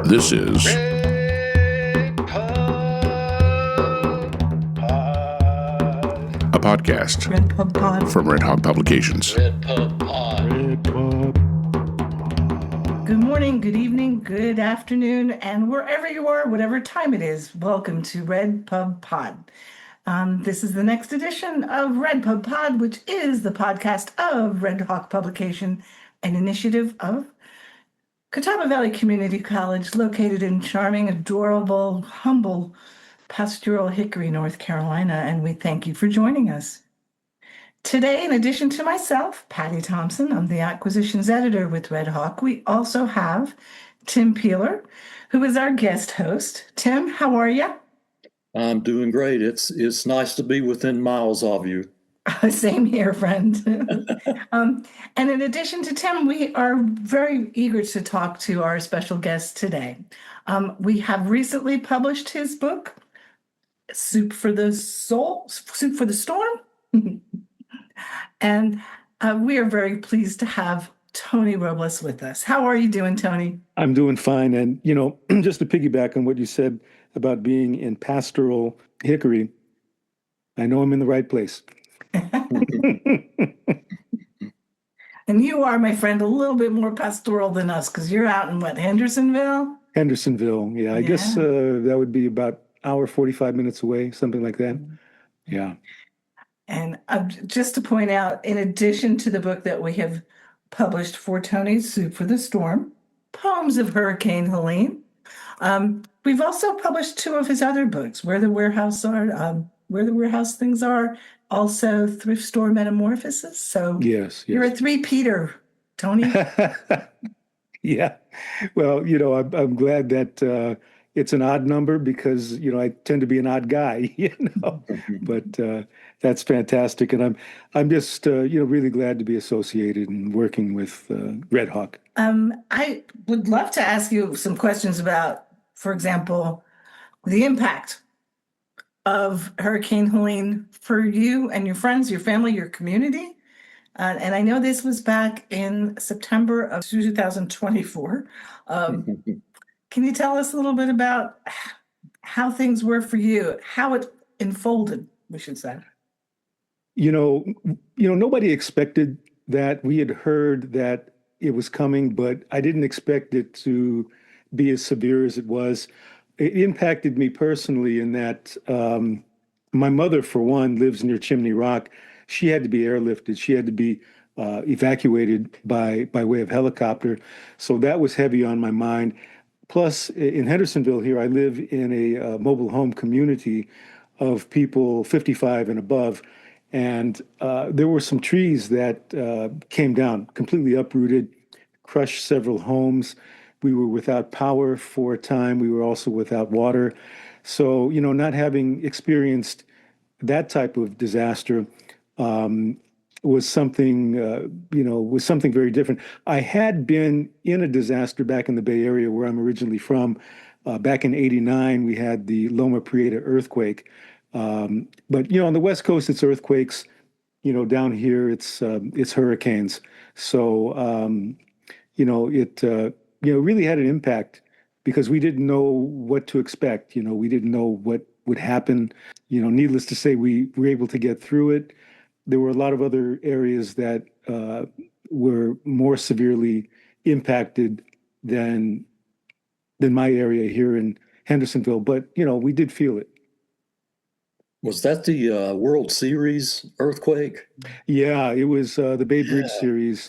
This is a podcast RedPubPod. from Redhawk Publications. Good morning, good evening, good afternoon, and wherever you are, whatever time it is, welcome to RedPubPod. This is the next edition of RedPubPod, which is the podcast of Redhawk Publication, an initiative of Catawba Valley Community College, located in charming, adorable, humble, pastoral Hickory, North Carolina, and we thank you for joining us. Today, in addition to myself, Patty Thompson, I'm the acquisitions editor with Redhawk, we also have Tim Peeler, who is our guest host. Tim, how are you? I'm doing great. It's nice to be within miles of you. Same here, friend. And in addition to Tim, we are very eager to talk to our special guest today. We have recently published his book, Soup for the Soul, Soup for the Storm. And we are very pleased to have Tony Robles with us. How are you doing, Tony? I'm doing fine. And, just to piggyback on what you said about being in pastoral Hickory, I know I'm in the right place. And you are, my friend, a little bit more pastoral than us because you're out in what, Hendersonville? Hendersonville. Yeah, I guess that would be about hour, 45 minutes away, something like that. Yeah. And just to point out, in addition to the book that we have published for Tony's Soup for the Storm, Poems of Hurricane Helene, we've also published two of his other books, Where the Warehouse Things Are, also Thrift Store Metamorphosis. So yes. You're a three-peater, Tony. Yeah. Well, I'm glad that it's an odd number because, I tend to be an odd guy, but that's fantastic. And I'm just, really glad to be associated and working with Redhawk. I would love to ask you some questions about, for example, the impact of Hurricane Helene for you and your friends, your family, your community. And I know this was back in September of 2024. Can you tell us a little bit about how things were for you, how it unfolded, we should say? Nobody expected that. We had heard that it was coming, but I didn't expect it to be as severe as it was. It impacted me personally in that my mother, for one, lives near Chimney Rock. She had to be airlifted. She had to be evacuated by way of helicopter. So that was heavy on my mind. Plus, in Hendersonville here, I live in a mobile home community of people 55 and above. And there were some trees that came down, completely uprooted, crushed several homes. We were without power for a time. We were also without water. So, not having experienced that type of disaster was something, very different. I had been in a disaster back in the Bay Area where I'm originally from. Back in '89, we had the Loma Prieta earthquake. But, on the West Coast, it's earthquakes. Down here, it's hurricanes. So, it really had an impact because we didn't know what to expect. We didn't know what would happen. Needless to say, we were able to get through it. There were a lot of other areas that were more severely impacted than my area here in Hendersonville. But, we did feel it. Was that the World Series earthquake? Yeah, it was the Bay Bridge series,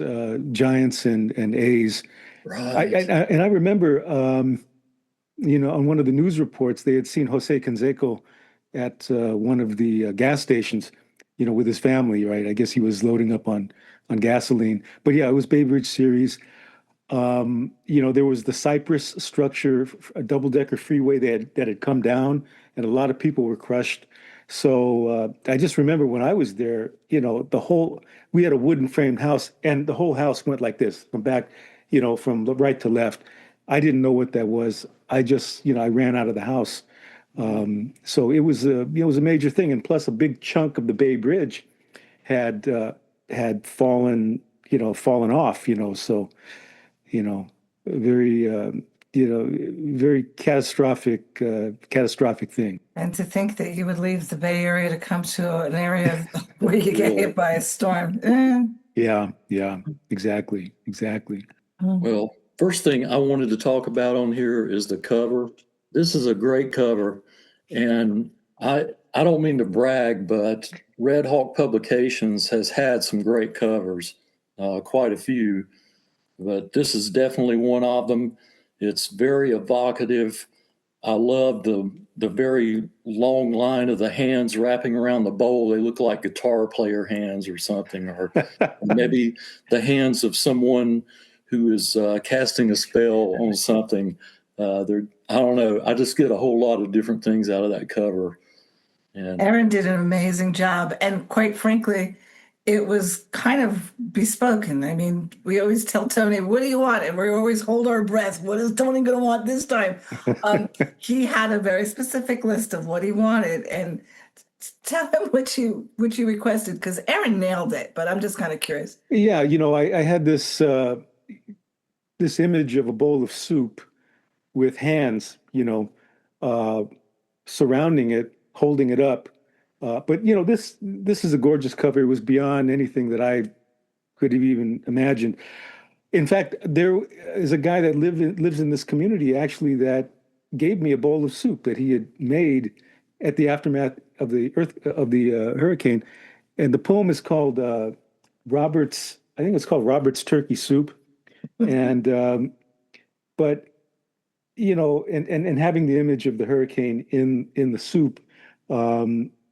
Giants and A's. Right. I remember, on one of the news reports, they had seen Jose Canseco at one of the gas stations, with his family, right? I guess he was loading up on gasoline. But yeah, it was Bay Bridge series. There was the Cypress structure, a double-decker freeway that had come down, and a lot of people were crushed. So I just remember when I was there, we had a wooden framed house, and the whole house went like this from back, from right to left. I didn't know what that was. I just, I ran out of the house. So it was a major thing. And plus a big chunk of the Bay Bridge had fallen off, so, very very catastrophic thing. And to think that you would leave the Bay Area to come to an area where you get hit by a storm. Yeah, exactly. Well, first thing I wanted to talk about on here is the cover. This is a great cover, and I don't mean to brag, but Redhawk Publications has had some great covers, quite a few, but this is definitely one of them. It's very evocative. I love the very long line of the hands wrapping around the bowl. They look like guitar player hands or something, or maybe the hands of someone who is casting a spell on something. I don't know. I just get a whole lot of different things out of that cover. And Aaron did an amazing job. And quite frankly, it was kind of bespoken. I mean, we always tell Tony, what do you want? And we always hold our breath. What is Tony going to want this time? He had a very specific list of what he wanted. And tell him what you requested, because Aaron nailed it. But I'm just kind of curious. Yeah, I had this image of a bowl of soup with hands, surrounding it, holding it up. But this is a gorgeous cover. It was beyond anything that I could have even imagined. In fact, there is a guy that lives in this community actually that gave me a bowl of soup that he had made at the aftermath of the hurricane, and the poem is called Robert's. I think it's called Robert's Turkey Soup, and but and having the image of the hurricane in the soup.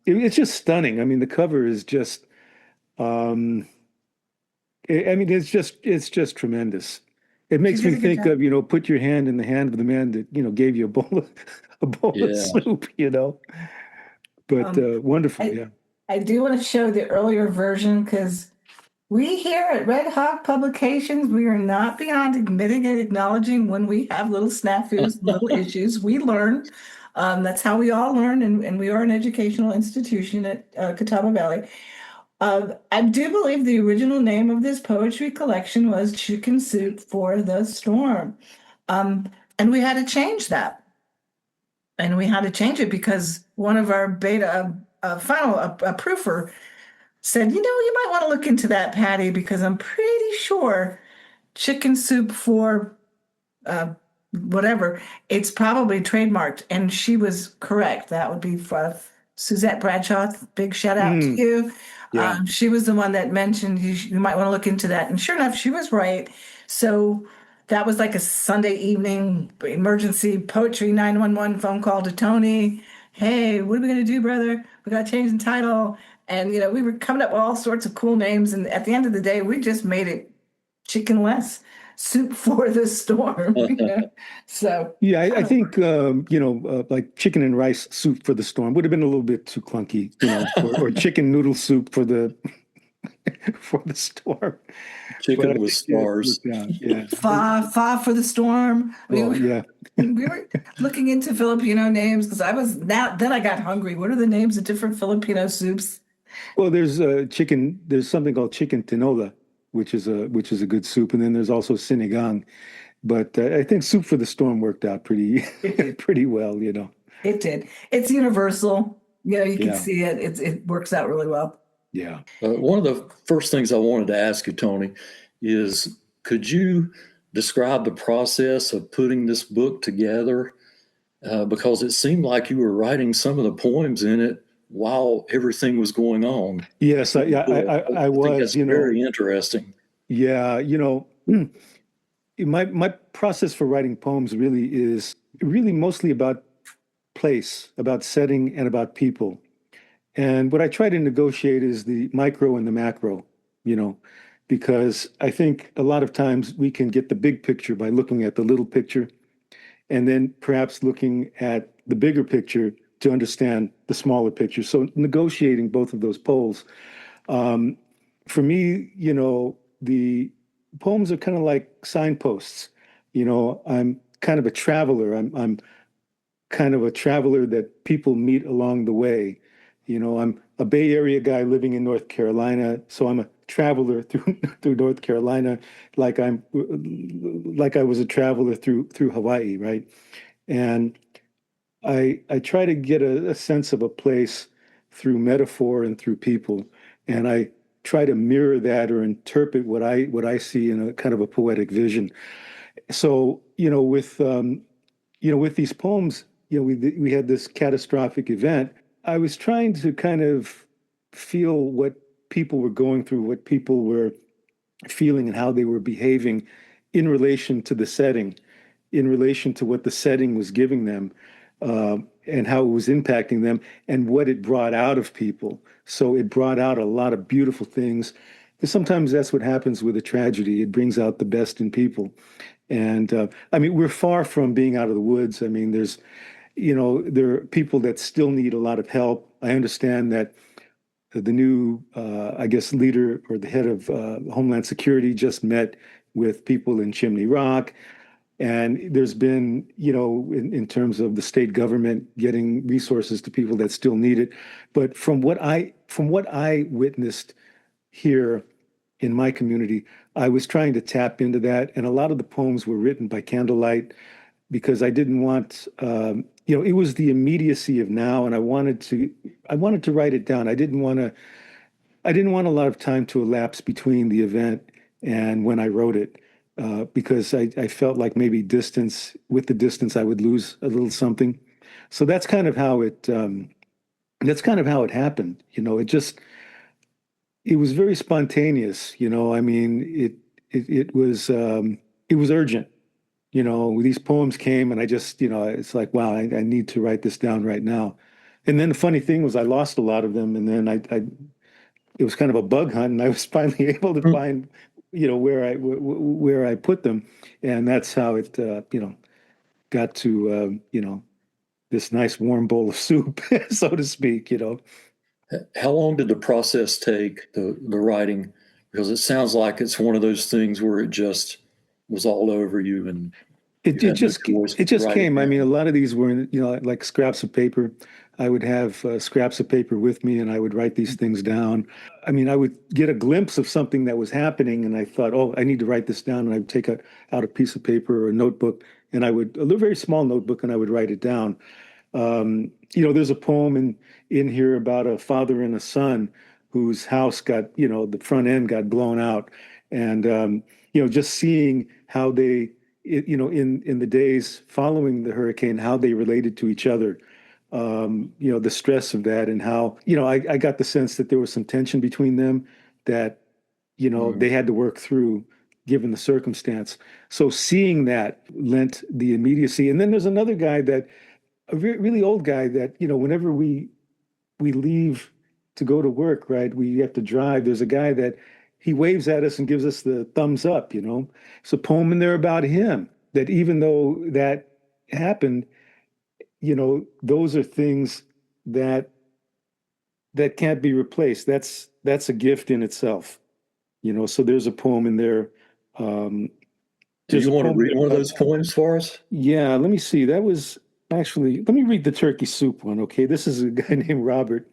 It's just stunning. I mean, the cover is just, it's just tremendous. It makes me think of, put your hand in the hand of the man that, gave you a bowl of soup, But wonderful, yeah. I do want to show the earlier version because we here at Redhawk Publications, we are not beyond admitting and acknowledging when we have little snafus, little issues. We learn. That's how we all learn, and we are an educational institution at Catawba Valley. I do believe the original name of this poetry collection was Chicken Soup for the Storm. And we had to change that. And we had to change it because one of our beta proofer said, you might want to look into that, Patty, because I'm pretty sure Chicken Soup for whatever, it's probably trademarked. And she was correct. That would be for Suzette Bradshaw. Big shout out to you. Yeah. She was the one that mentioned you might want to look into that. And sure enough, she was right. So that was like a Sunday evening emergency poetry 911 phone call to Tony. Hey, what are we going to do, brother? We got to change the title. And, we were coming up with all sorts of cool names. And at the end of the day, we just made it chickenless. Soup for the storm. So yeah, I think like chicken and rice soup for the storm would have been a little bit too clunky, or chicken noodle soup for the storm. Chicken with stars. Yeah. Fa for the storm. We were looking into Filipino names because then I got hungry. What are the names of different Filipino soups? Well, there's chicken. There's something called chicken tinola, which is a good soup, and then there's also sinigang. But I think soup for the storm worked out pretty well. It did. It's universal. You can see it. It works out really well. Yeah. One of the first things I wanted to ask you, Tony, is could you describe the process of putting this book together? Because it seemed like you were writing some of the poems in it while everything was going on. Yes, I was. Think that's very interesting. Yeah, my process for writing poems really is mostly about place, about setting, and about people. And what I try to negotiate is the micro and the macro, because I think a lot of times we can get the big picture by looking at the little picture, and then perhaps looking at the bigger picture to understand the smaller picture. So negotiating both of those poles. For me, the poems are kind of like signposts. I'm kind of a traveler. I'm kind of a traveler that people meet along the way. I'm a Bay Area guy living in North Carolina, so I'm a traveler through North Carolina, like I was a traveler through Hawaii, right? And I try to get a sense of a place through metaphor and through people, and I try to mirror that or interpret what I see in a kind of a poetic vision. So, with these poems, we had this catastrophic event. I was trying to kind of feel what people were going through, what people were feeling, and how they were behaving in relation to the setting, in relation to what the setting was giving them, and how it was impacting them, and what it brought out of people. So it brought out a lot of beautiful things. Because sometimes that's what happens with a tragedy. It brings out the best in people. And I mean, we're far from being out of the woods. I mean, there are people that still need a lot of help. I understand that the new, I guess, leader or the head of Homeland Security just met with people in Chimney Rock. And there's been, in terms of the state government getting resources to people that still need it. But from what I witnessed here in my community, I was trying to tap into that. And a lot of the poems were written by candlelight because I didn't want, it was the immediacy of now, and I wanted to write it down. I didn't want a lot of time to elapse between the event and when I wrote it, because I felt like maybe with the distance, I would lose a little something. So that's kind of how it happened. It was very spontaneous. I mean, it was urgent. These poems came, and I just, it's like, wow, I need to write this down right now. And then the funny thing was, I lost a lot of them, and then it was kind of a bug hunt, and I was finally able to find, where I put them, and that's how it, got to, this nice warm bowl of soup, so to speak. How long did the process take, the writing? Because it sounds like it's one of those things where it just was all over you, and It you had no just choice it but to just write it came. I down. mean, a lot of these were, like scraps of paper. I would have scraps of paper with me, and I would write these things down. I mean, I would get a glimpse of something that was happening, and I thought, oh, I need to write this down. And I would take out a piece of paper or a notebook, and a little very small notebook, and I would write it down. There's a poem in here about a father and a son whose house got, the front end got blown out, and just seeing how in the days following the hurricane, how they related to each other, the stress of that, and how, I got the sense that there was some tension between them that, they had to work through given the circumstance. So seeing that lent the immediacy. And then there's another guy a really old guy that, whenever we leave to go to work, right, we have to drive. There's a guy that he waves at us and gives us the thumbs up. It's a poem in there about him, that even though that happened, those are things that can't be replaced. That's a gift in itself. So there's a poem in there. Do There's you a want to poem read one of about- those poems for us? Yeah, let me see. That was actually, let me read the turkey soup one. Okay. This is a guy named Robert.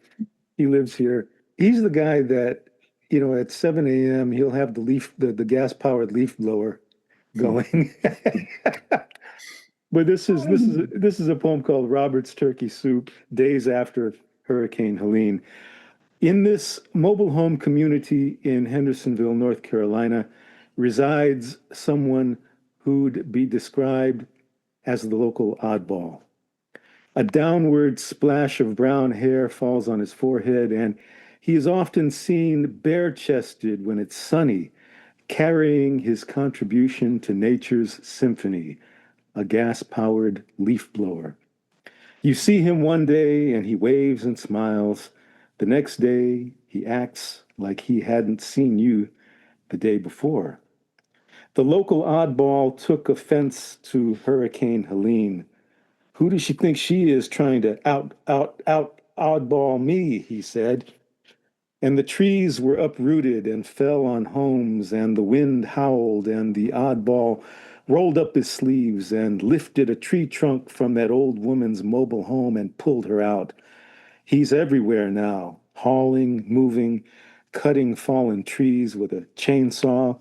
He lives here. He's the guy that, at 7 a.m., he'll have the gas powered leaf blower going. But this is a poem called Robert's Turkey Soup, days after Hurricane Helene. In this mobile home community in Hendersonville, North Carolina, resides someone who'd be described as the local oddball. A downward splash of brown hair falls on his forehead, and he is often seen bare-chested when it's sunny, carrying his contribution to nature's symphony, a gas-powered leaf blower. You see him one day, and he waves and smiles. The next day, he acts like he hadn't seen you the day before. The local oddball took offense to Hurricane Helene. Who does she think she is trying to oddball me, he said. And the trees were uprooted and fell on homes, and the wind howled, and the oddball rolled up his sleeves and lifted a tree trunk from that old woman's mobile home and pulled her out. He's everywhere now, hauling, moving, cutting fallen trees with a chainsaw.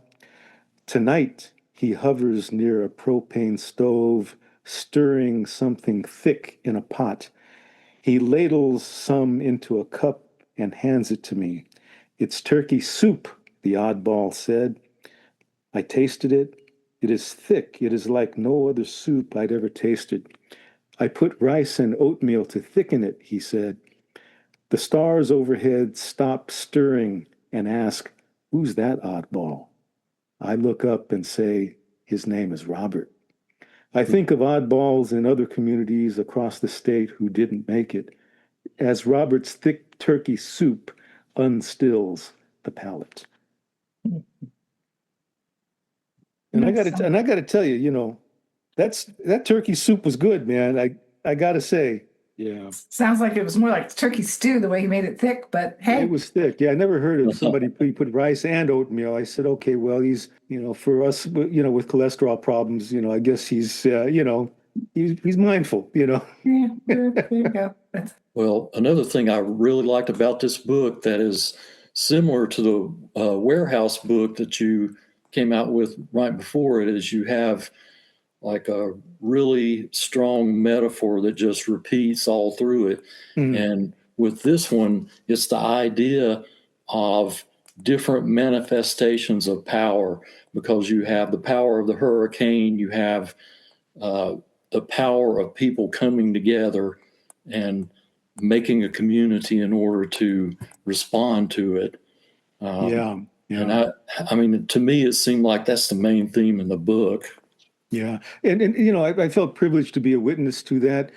Tonight, he hovers near a propane stove, stirring something thick in a pot. He ladles some into a cup and hands it to me. It's turkey soup, the oddball said. I tasted it. It is thick. It is like no other soup I'd ever tasted. I put rice and oatmeal to thicken it, he said. The stars overhead stop stirring and ask, who's that oddball? I look up and say, his name is Robert. I think of oddballs in other communities across the state who didn't make it, as Robert's thick turkey soup unstills the palate. And I got to tell you, you know, that turkey soup was good, man. I got to say, yeah. Sounds like it was more like turkey stew the way he made it thick, but hey. It was thick. Yeah, I never heard of somebody put rice and oatmeal. I said, okay, well, he's, you know, for us, you know, with cholesterol problems, you know, I guess he's, you know, he's mindful, you know. Yeah, there you go. Well, another thing I really liked about this book that is similar to the warehouse book that you came out with right before it is you have like a really strong metaphor that just repeats all through it. And with this one, it's the idea of different manifestations of power, because you have the power of the hurricane, you have the power of people coming together and making a community in order to respond to it. Yeah. And I mean, to me, it seemed like that's the main theme in the book. Yeah. And you know, I felt privileged to be a witness to that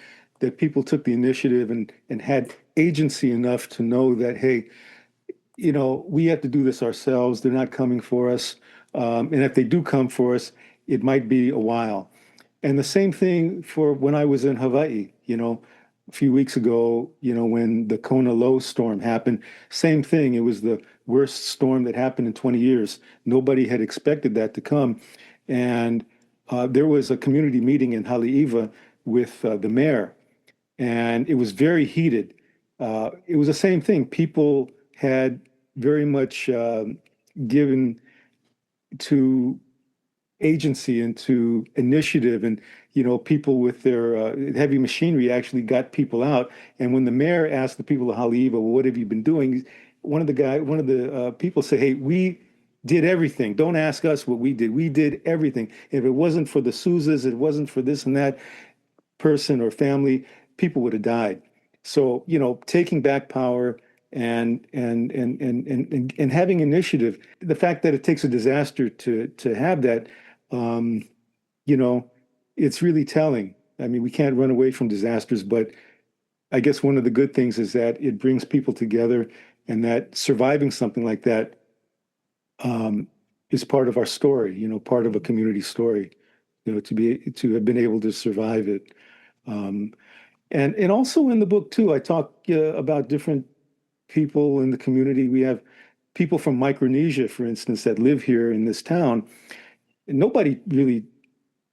people took the initiative and had agency enough to know that, hey, you know, we have to do this ourselves. They're not coming for us. And if they do come for us, it might be a while. And the same thing for when I was in Hawaii, you know, a few weeks ago, you know, when the Kona low storm happened, same thing. It was the worst storm that happened in 20 years. Nobody had expected that to come. And there was a community meeting in Haleiwa with the mayor, and it was very heated. It was the same thing. People had very much given to agency and to initiative, and you know, people with their heavy machinery actually got people out. And when the mayor asked the people of Haleiwa, well, what have you been doing? One of the people said, hey, we did everything. Don't ask us what we did. We did everything. If it wasn't for the Souzas, it wasn't for this and that person or family, people would have died. So, you know, taking back power and having initiative. The fact that it takes a disaster to have that, you know, it's really telling. I mean, we can't run away from disasters, but I guess one of the good things is that it brings people together, and that surviving something like that is part of our story, you know, part of a community story, you know, to have been able to survive it. And also in the book too, I talk about different people in the community. We have people from Micronesia, for instance, that live here in this town. And nobody really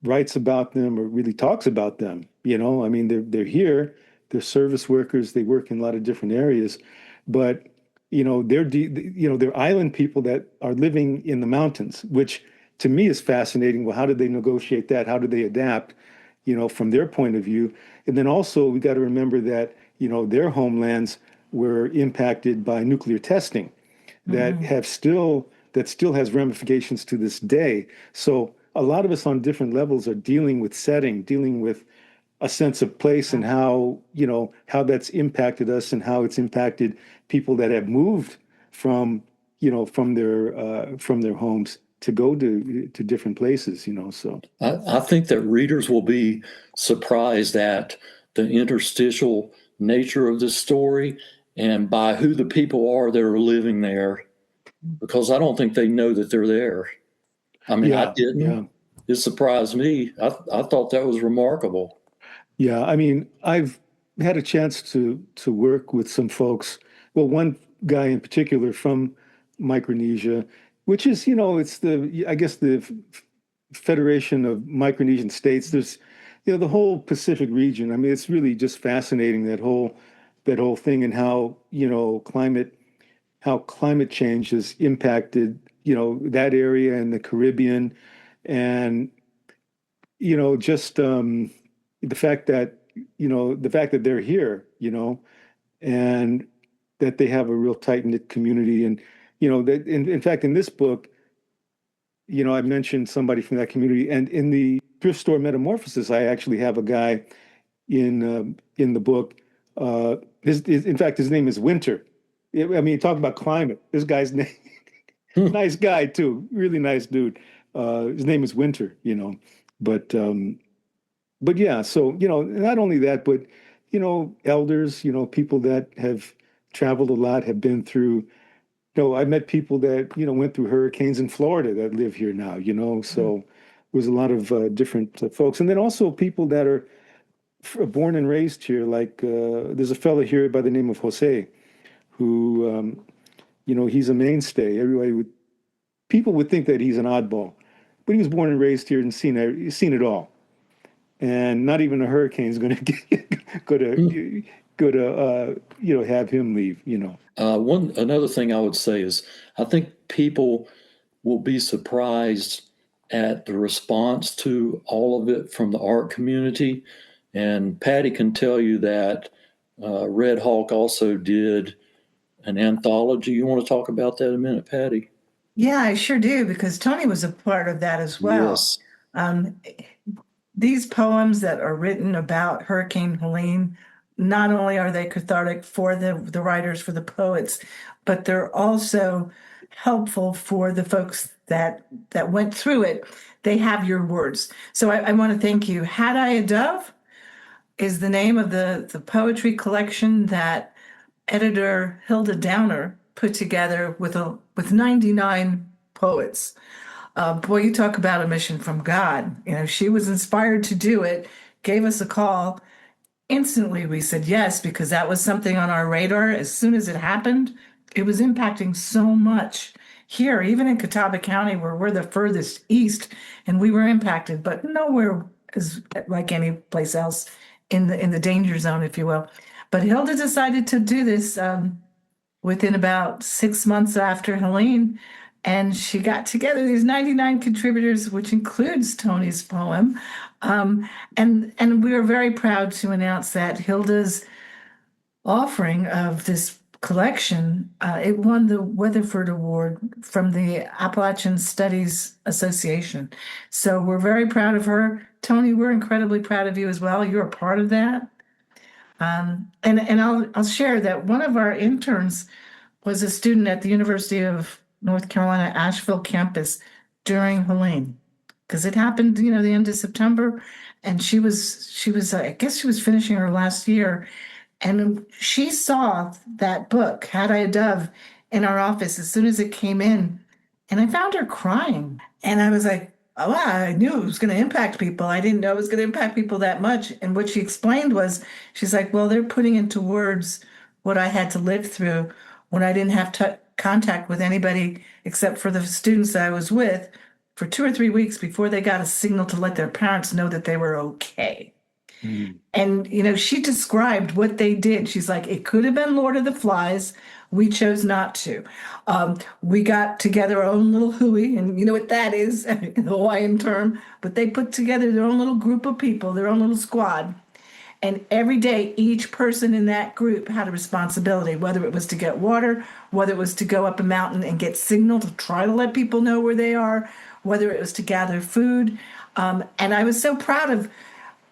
writes about them or really talks about them. You know, I mean, they're here, they're service workers, they work in a lot of different areas, but you know, they're island people that are living in the mountains, which to me is fascinating. Well, how did they negotiate that? How did they adapt, you know, from their point of view? And then also we got to remember that, you know, their homelands were impacted by nuclear testing that still has ramifications to this day. So a lot of us on different levels are dealing with a sense of place and how, you know, how that's impacted us and how it's impacted people that have moved from, you know, from their homes to go to different places, you know. So I think that readers will be surprised at the interstitial nature of this story and by who the people are that are living there, because I don't think they know that they're there. I mean, I didn't. Yeah. It surprised me. I thought that was remarkable. Yeah, I mean, I've had a chance to work with some folks. Well, one guy in particular from Micronesia, which is, you know, it's I guess the Federation of Micronesian States. There's, you know, the whole Pacific region. I mean, it's really just fascinating, that whole that whole thing and how, climate change has impacted, that area and the Caribbean, and, just the fact that, they're here, and that they have a real tight-knit community. And, that in fact, in this book, I mentioned somebody from that community, and in the thrift store Metamorphosis, I actually have a guy in the book. In fact, his name is Winter. I mean, talk about climate. This guy's name, nice guy too, really nice dude. His name is Winter, but yeah. So not only that, but elders, people that have traveled a lot, have been through. I met people that went through hurricanes in Florida that live here now. So there's a lot of different folks, and then also people that are born and raised here. Like there's a fellow here by the name of Jose, who he's a mainstay. People would think that he's an oddball, but he was born and raised here and seen it all. And not even a hurricane's going to have him leave. Another thing I would say is I think people will be surprised at the response to all of it from the art community. And Patty can tell you that Redhawk also did an anthology. You want to talk about that a minute, Patty? Yeah, I sure do, because Tony was a part of that as well. Yes. These poems that are written about Hurricane Helene, not only are they cathartic for the writers, for the poets, but they're also helpful for the folks that went through it. They have your words. So I want to thank you. Had I a Dove is the name of the poetry collection that editor Hilda Downer put together with 99 poets. Boy, you talk about a mission from God. She was inspired to do it, gave us a call. Instantly, we said yes, because that was something on our radar. As soon as it happened, it was impacting so much here, even in Catawba County, where we're the furthest east, and we were impacted, but nowhere is like any place else in the danger zone, if you will. But Hilda decided to do this within about 6 months after Helene, and she got together these 99 contributors, which includes Tony's poem. And we were very proud to announce that Hilda's offering of this collection, it won the Weatherford Award from the Appalachian Studies Association. So we're very proud of her. Tony, we're incredibly proud of you as well. You're a part of that. And I'll share that one of our interns was a student at the University of North Carolina, Asheville campus during Helene, because it happened, the end of September, and she was I guess she was finishing her last year, and she saw that book, Had I a Dove, in our office as soon as it came in, and I found her crying, and I was like, oh, I knew it was going to impact people. I didn't know it was going to impact people that much. And what she explained was, she's like, well, they're putting into words what I had to live through when I didn't have contact with anybody except for the students that I was with for 2 or 3 weeks before they got a signal to let their parents know that they were okay. And, she described what they did. She's like, it could have been Lord of the Flies. We chose not to. We got together our own little hui, and you know what that is, a Hawaiian term, but they put together their own little group of people, their own little squad. And every day, each person in that group had a responsibility, whether it was to get water, whether it was to go up a mountain and get signal to try to let people know where they are, whether it was to gather food. And I was so proud of,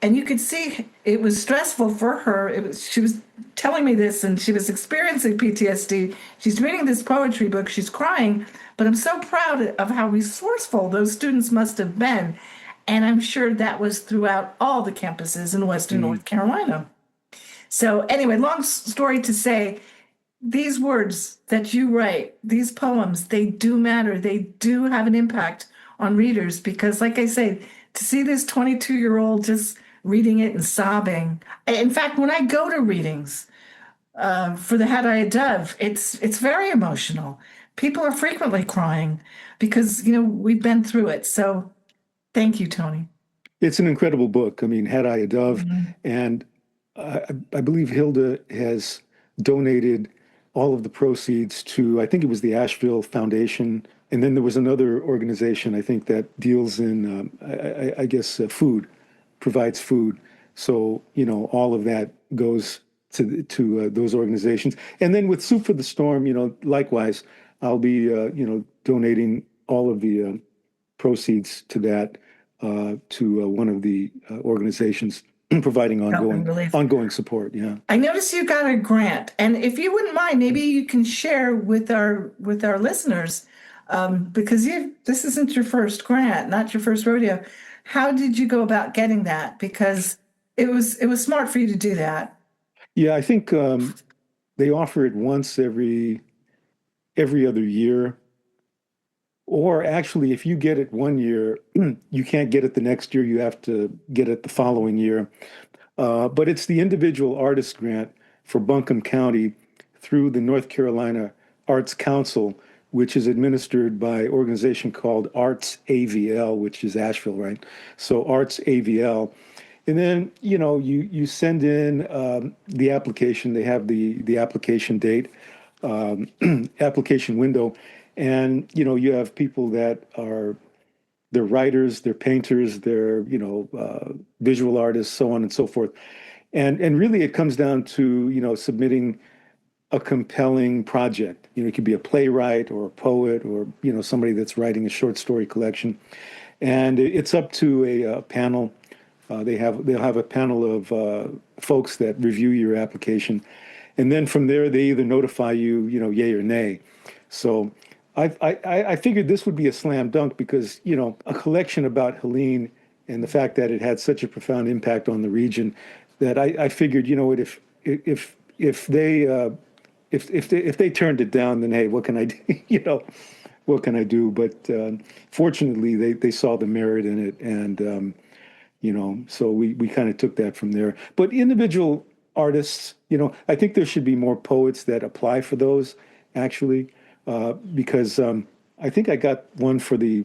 and you could see it was stressful for her. She was telling me this, and she was experiencing PTSD. She's reading this poetry book. She's crying, but I'm so proud of how resourceful those students must have been. And I'm sure that was throughout all the campuses in Western North Carolina. So anyway, long story to say, these words that you write, these poems, they do matter. They do have an impact on readers, because like I say, to see this 22-year-old just reading it and sobbing. In fact, when I go to readings for the Had I a Dove, it's very emotional. People are frequently crying because, we've been through it. So thank you, Tony. It's an incredible book. I mean, Had I a Dove, and I believe Hilda has donated all of the proceeds to, I think it was the Asheville Foundation. And then there was another organization, I think, that deals in, I guess, food, provides food. So, all of that goes to those organizations. And then with Soup for the Storm, likewise, I'll be, donating all of the proceeds to that to one of the organizations providing ongoing support. Yeah. I noticed you got a grant, and if you wouldn't mind, maybe you can share with our listeners, because this isn't your first grant, not your first rodeo. How did you go about getting that? Because it was smart for you to do that. Yeah, I think they offer it once every other year. Or actually, if you get it one year, you can't get it the next year. You have to get it the following year. But it's the individual artist grant for Buncombe County through the North Carolina Arts Council, which is administered by an organization called Arts AVL, which is Asheville, right? So Arts AVL. And then, you send in the application. They have the application date, application window. And, you have people that they're writers, they're painters, they're, visual artists, so on and so forth. And really it comes down to, submitting a compelling project. It could be a playwright or a poet or, somebody that's writing a short story collection. And it's up to a panel. They'll have a panel of folks that review your application. And then from there, they either notify you, yay or nay. So I figured this would be a slam dunk because, a collection about Helene and the fact that it had such a profound impact on the region that I figured, if they turned it down, then hey, what can I do? What can I do? But fortunately, they saw the merit in it, and so we kind of took that from there. But individual artists, I think there should be more poets that apply for those, actually. Because I think I got one for the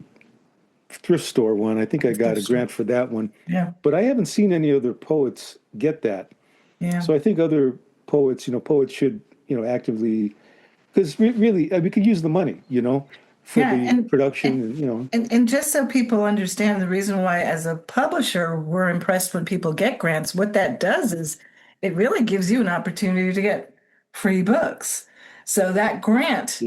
thrift store one. I think I got a grant for that one. Yeah. But I haven't seen any other poets get that. Yeah. So I think other poets, poets should, actively, because really we could use the money, for the production, And just so people understand the reason why, as a publisher, we're impressed when people get grants, what that does is it really gives you an opportunity to get free books. So that grant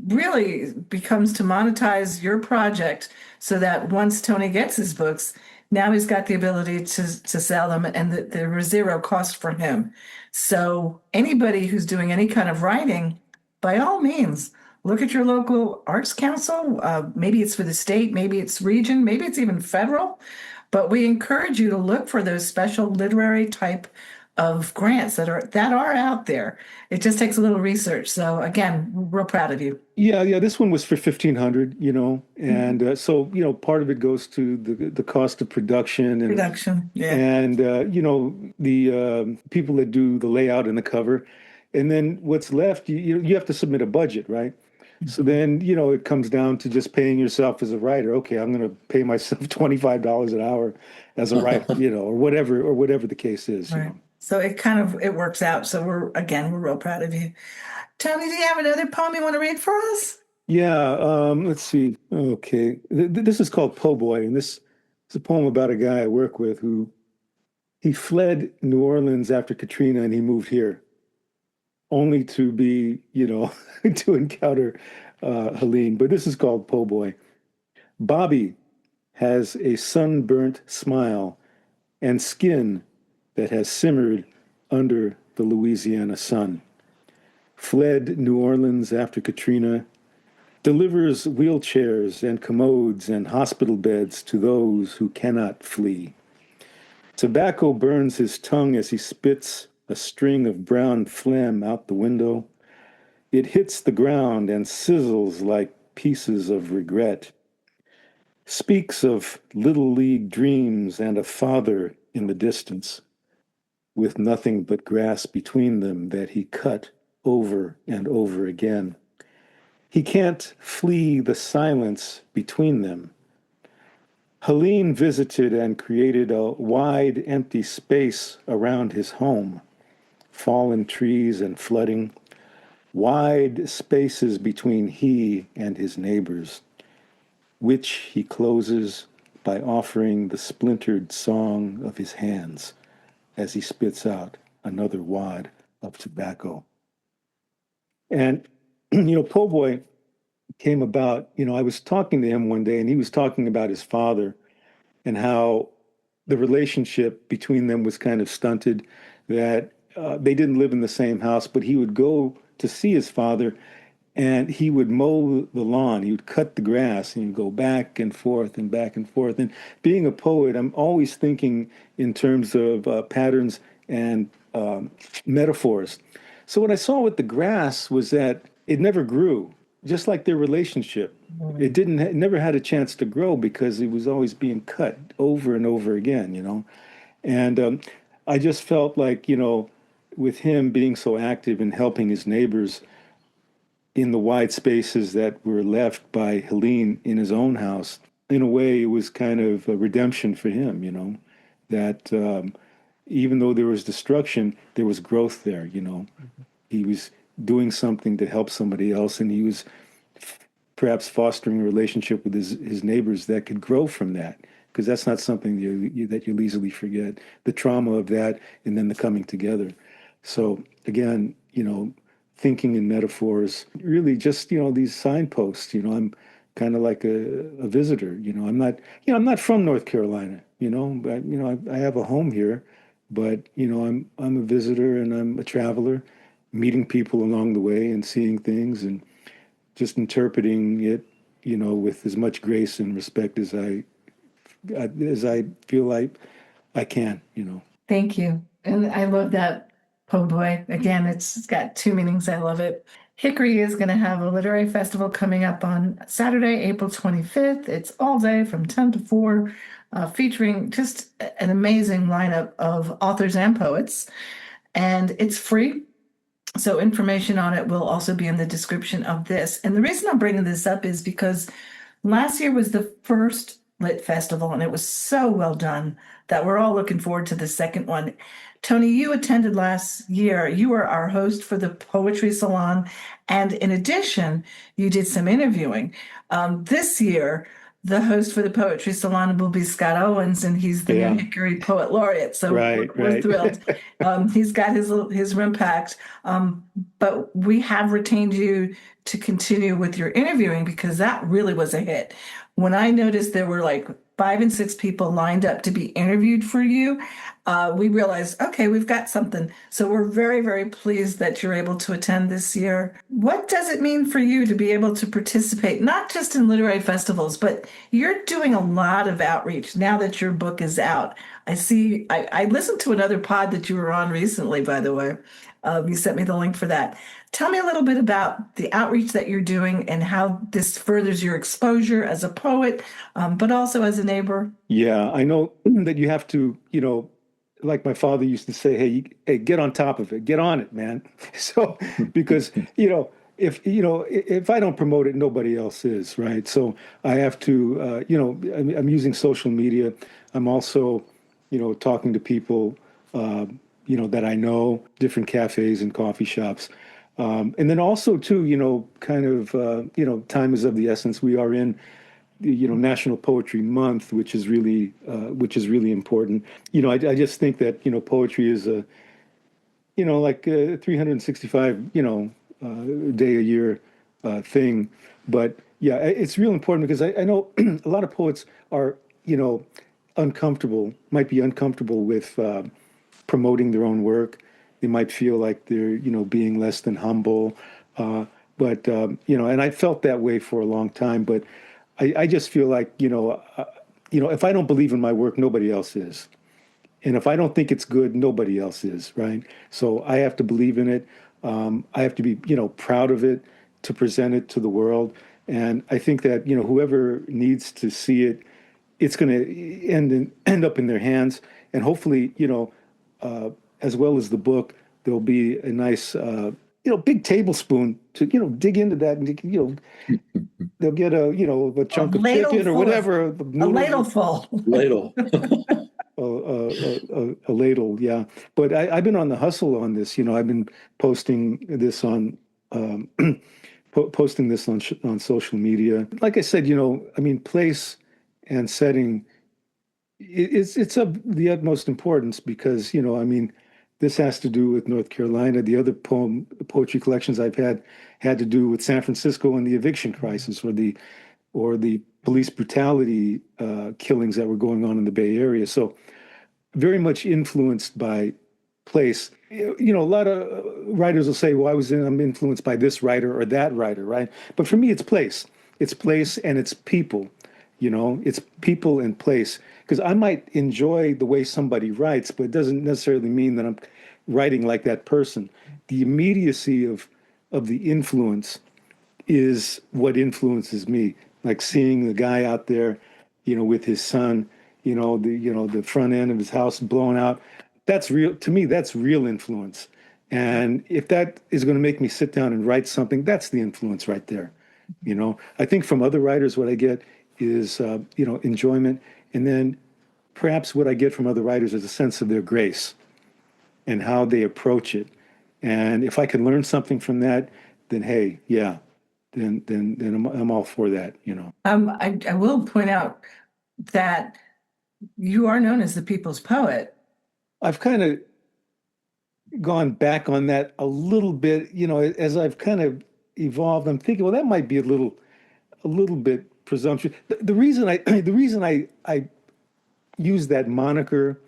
really becomes to monetize your project so that once Tony gets his books, now he's got the ability to sell them, and there was zero cost for him. So anybody who's doing any kind of writing, by all means, look at your local arts council. Maybe it's for the state, maybe it's region, maybe it's even federal. But we encourage you to look for those special literary type of grants that are out there. It just takes a little research. So again, we're real proud of you. Yeah. This one was for $1,500, and so part of it goes to the cost of production and the people that do the layout and the cover, and then what's left, you have to submit a budget, right? So then, it comes down to just paying yourself as a writer. Okay, I'm going to pay myself $25 an hour as a writer, or whatever the case is. Right. So it works out. So we're real proud of you. Tony, do you have another poem you want to read for us? Yeah. Let's see. Okay. This is called Po' Boy, and this is a poem about a guy I work with who he fled New Orleans after Katrina and he moved here, only to be, to encounter Helene. But this is called Po' Boy. Bobby has a sunburnt smile and skin that has simmered under the Louisiana sun. Fled New Orleans after Katrina, delivers wheelchairs and commodes and hospital beds to those who cannot flee. Tobacco burns his tongue as he spits a string of brown phlegm out the window. It hits the ground and sizzles like pieces of regret. Speaks of little league dreams and a father in the distance, with nothing but grass between them that he cut over and over again. He can't flee the silence between them. Helene visited and created a wide, empty space around his home, fallen trees and flooding, wide spaces between he and his neighbors, which he closes by offering the splintered song of his hands as he spits out another wad of tobacco. And, Po' Boy came about, I was talking to him one day and he was talking about his father and how the relationship between them was kind of stunted, that they didn't live in the same house, but he would go to see his father and he would mow the lawn, he would cut the grass, and he'd go back and forth and back and forth. And being a poet, I'm always thinking in terms of patterns and metaphors. So what I saw with the grass was that it never grew, just like their relationship. It never had a chance to grow because it was always being cut over and over again, And I just felt like, with him being so active in helping his neighbors in the wide spaces that were left by Helene in his own house, in a way, it was kind of a redemption for him, that even though there was destruction, there was growth there, He was doing something to help somebody else, and he was perhaps fostering a relationship with his neighbors that could grow from that, because that's not something that you'll easily forget, the trauma of that and then the coming together. So again, thinking in metaphors, really just, these signposts, I'm kind of like a visitor, I'm not from North Carolina, but, I have a home here, but, I'm a visitor and I'm a traveler, meeting people along the way and seeing things and just interpreting it, with as much grace and respect as I feel like I can, Thank you. And I love that, Po' Boy. Again, it's got two meanings. I love it. Hickory is going to have a literary festival coming up on Saturday, April 25th. It's all day from 10 to 4, featuring just an amazing lineup of authors and poets. And it's free. So information on it will also be in the description of this. And the reason I'm bringing this up is because last year was the first Lit Festival, and it was so well done that we're all looking forward to the second one. Tony, you attended last year. You were our host for the Poetry Salon, and in addition, you did some interviewing. This year, the host for the Poetry Salon will be Scott Owens, and he's the new Hickory Poet Laureate. So we're thrilled. He's got his room packed. But we have retained you to continue with your interviewing because that really was a hit. When I noticed there were like 5 and 6 people lined up to be interviewed for you, we realized, okay, we've got something. So we're very, very pleased that you're able to attend this year. What does it mean for you to be able to participate, not just in literary festivals, but you're doing a lot of outreach now that your book is out. I listened to another pod that you were on recently, by the way. You sent me the link for that. Tell me a little bit about the outreach that you're doing and how this furthers your exposure as a poet, but also as a neighbor. Yeah, I know that you have to, like my father used to say, hey, get on top of it, get on it, man. So, because, if I don't promote it, nobody else is, right? So I have to, I'm using social media. I'm also, talking to people, that I know, different cafes and coffee shops. And then also too, time is of the essence. We are in, National Poetry Month, which is really important. I just think that, poetry is a 365, day a year thing. But yeah, it's real important because I know a lot of poets are, might be uncomfortable with promoting their own work. They might feel like they're, being less than humble. But and I felt that way for a long time. But I just feel like, if I don't believe in my work, nobody else is. And if I don't think it's good, nobody else is, right? So I have to believe in it. I have to be, proud of it, to present it to the world. And I think that, whoever needs to see it, it's going to end up in their hands. And hopefully, as well as the book, there'll be a nice, big tablespoon to, dig into that. And, they'll get a chunk of chicken or whatever. A ladle full. Ladle. a ladle, yeah. But I've been on the hustle on this. I've been posting this on um, posting this on social media. Like I said, I mean, place and setting it's of the utmost importance because I mean, this has to do with North Carolina. The other poetry collections I've had to do with San Francisco and the eviction crisis, or the police brutality killings that were going on in the Bay Area. So very much influenced by place. A lot of writers will say, well, I'm influenced by this writer or that writer, right? But for me, it's place. It's place and it's people. It's people and place. Because I might enjoy the way somebody writes, but it doesn't necessarily mean that I'm writing like that person. The immediacy of the influence is what influences me. Like seeing the guy out there, with his son, the front end of his house blown out. That's real to me. That's real influence. And if that is going to make me sit down and write something, that's the influence right there. I think from other writers, what I get is, enjoyment. And then perhaps what I get from other writers is a sense of their grace and how they approach it. And if I can learn something from that, then hey, yeah, then I'm all for that. I will point out that you are known as the people's poet. I've kind of gone back on that a little bit, as I've kind of evolved. I'm thinking, well, that might be a little bit presumptuous. The reason I use that moniker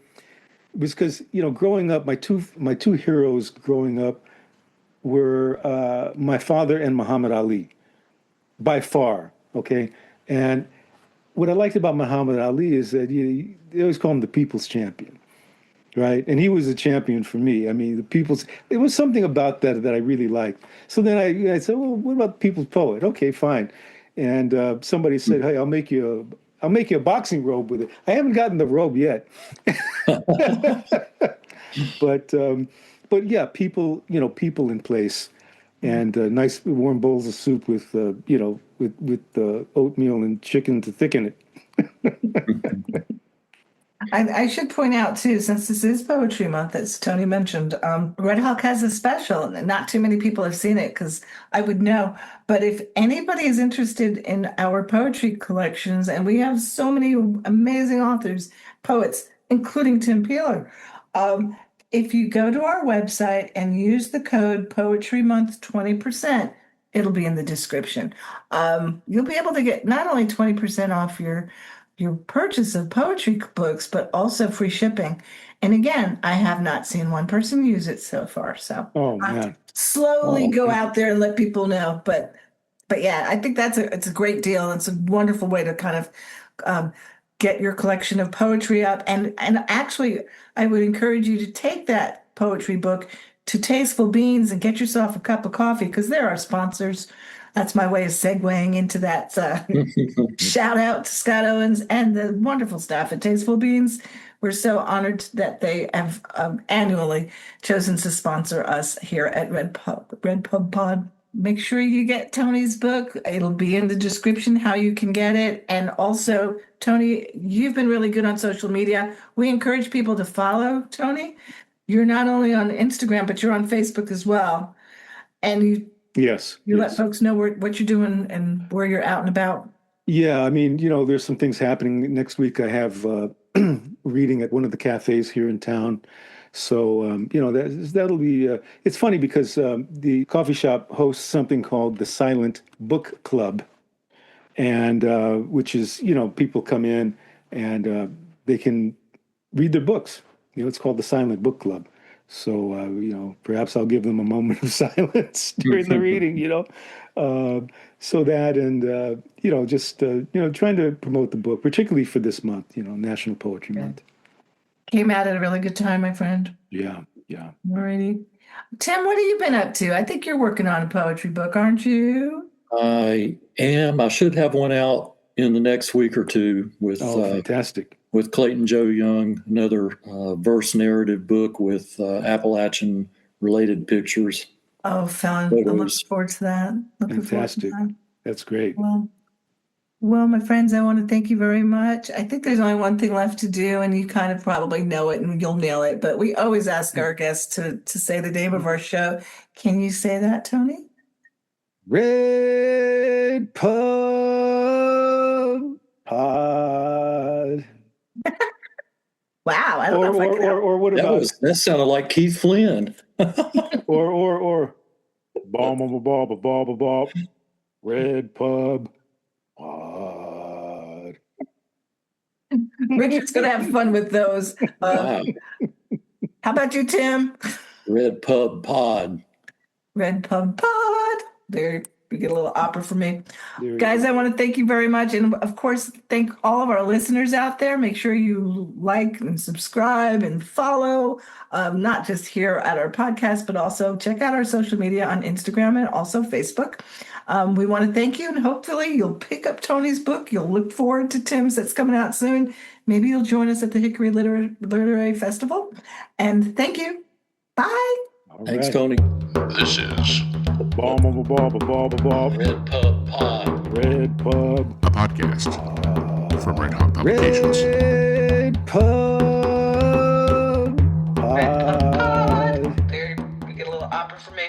was because growing up, my two heroes growing up were my father and Muhammad Ali, by far. Okay, and what I liked about Muhammad Ali is that they always call him the people's champion, right? And he was a champion for me. I mean, there was something about that I really liked. So then I said, well, what about the people's poet? Okay, fine. And somebody said, hey, I'll make you a boxing robe with it. I haven't gotten the robe yet. But yeah, people in place, and nice warm bowls of soup with oatmeal and chicken to thicken it. I should point out too, since this is Poetry Month, as Tony mentioned, Redhawk has a special, and not too many people have seen it because I would know. But if anybody is interested in our poetry collections, and we have so many amazing authors, poets, including Tim Peeler, if you go to our website and use the code Poetry Month 20%, it'll be in the description. You'll be able to get not only 20% off your purchase of poetry books, but also free shipping. And again, I have not seen one person use it so far. So Man. Slowly go out there and let people know. But yeah, I think it's a great deal. It's a wonderful way to kind of get your collection of poetry up. And actually, I would encourage you to take that poetry book to Tasteful Beans and get yourself a cup of coffee, because they're our sponsors. That's my way of segueing into that. Shout out to Scott Owens and the wonderful staff at Tasteful Beans. We're so honored that they have annually chosen to sponsor us here at RedPubPod. Make sure you get Tony's book. It'll be in the description how you can get it. And also, Tony, you've been really good on social media. We encourage people to follow Tony. You're not only on Instagram, but you're on Facebook as well. And you let folks know what you're doing and where you're out and about. Yeah, I mean, there's some things happening. Next week I have reading at one of the cafes here in town. So, that'll be, it's funny because the coffee shop hosts something called the Silent Book Club, and which is, people come in and they can read their books. It's called the Silent Book Club. So, perhaps I'll give them a moment of silence during the reading, so that, and, just, trying to promote the book, particularly for this month, National Poetry Month. Came out at a really good time, my friend. Yeah. Alrighty. Tim, what have you been up to? I think you're working on a poetry book, aren't you? I am. I should have one out in the next week or two with fantastic. With Clayton Joe Young, another verse narrative book with Appalachian related pictures. Oh, fun. I'm looking forward to that. Fantastic. That's great. Well, Well, my friends, I want to thank you very much. I think there's only one thing left to do, and you kind of probably know it and you'll nail it, but we always ask our guests to say the name of our show. Can you say that, Tony? Red Pub Pod. Wow, I don't know if I can. Or what about That sounded like Keith Flynn. or bob Red Pub Pod. Richard's going to have fun with those. Wow. How about you, Tim? RedPubPod. RedPubPod. There, you get a little opera from me. Guys, I want to thank you very much. And of course, thank all of our listeners out there. Make sure you like and subscribe and follow, not just here at our podcast, but also check out our social media on Instagram and also Facebook. We want to thank you, and hopefully you'll pick up Tony's book. You'll look forward to Tim's that's coming out soon. Maybe you'll join us at the Hickory Literary Festival. And thank you. Bye. Thanks, Tony. This is RedPubPod. Red Pub. a podcast from Redhawk Publications. Red Pub Pod. There, you get a little opera from me.